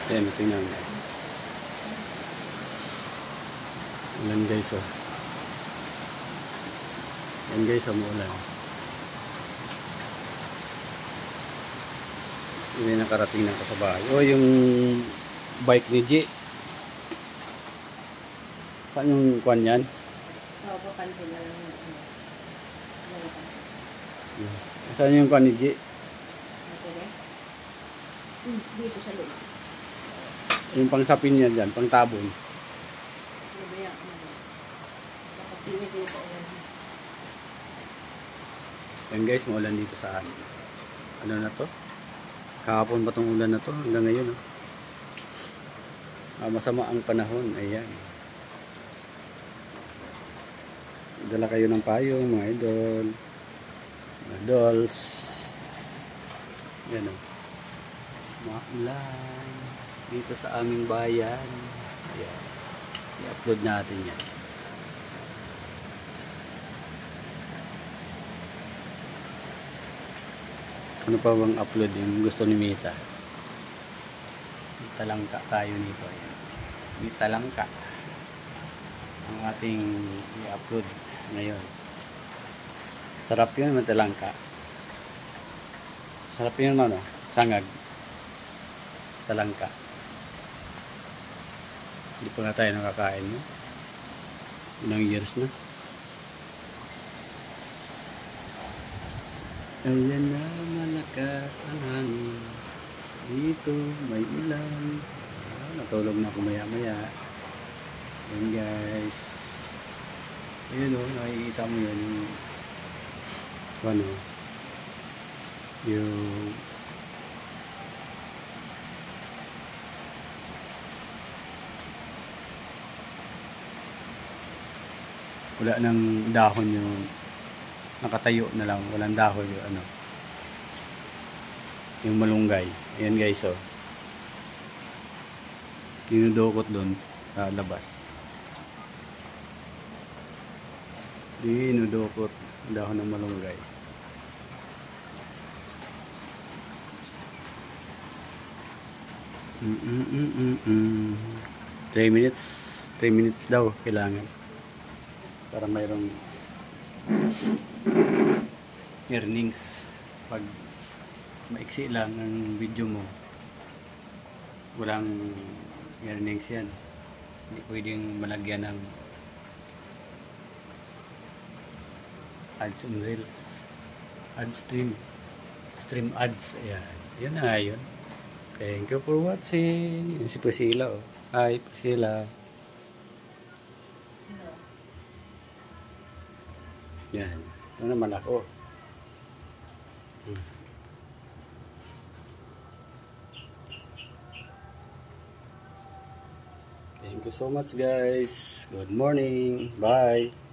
Ayan, tingnan mo. Ulan guys, oh. Ayan guys, umuulan. Hindi nakarating na sa bahay. Oh, yung bike ni G. Saan yung kwan yan? Oo, papansin na lang. Saan yung kwan ni G? Dito sa loob. Yung pangsapin niya dyan, pang tabon. Yan guys, maulan dito sa amin. Ano na to? Kahapon pa tong ulan na to, hanggang ngayon. Masama ang panahon, ayan. Dala kayo ng payong, mga idol. Mga dolls. Yan o. Maulan dito sa aming bayan. Ayan. I-upload natin yan. Ano pa bang upload yung gusto ni Mita? Talangka tayo nito. Ayan. Talangka ang ating i-upload ngayon. Sarap yun, talangka. Sarap yun, ano? Sangag. Talangka. Hindi pa nga tayo nakakain, no? Ilang years na. Ayan na, malakas ang hangin. Dito, may ulan. Natulog na ako maya-maya. Ayan guys. Ayan o, nakikita mo yun. Ano? Yung wala nang dahon yung nakatayo na lang, walang dahon yung ano, yung malunggay. Ayan guys, oh. Dinudukot doon sa labas. Dinudukot dahon ng malunggay. Mm. 3 minutes daw kailangan para mayroong earnings. Pag maiksi lang ang video mo, walang earnings yan. Hindi pwedeng malagyan ng ads on reels, ad stream ads. Ayan, yun na nga yun. Thank you for watching. Si Priscilla, oh. Hi Priscilla. Yan, ito naman ako. Thank you so much guys. Good morning. Bye.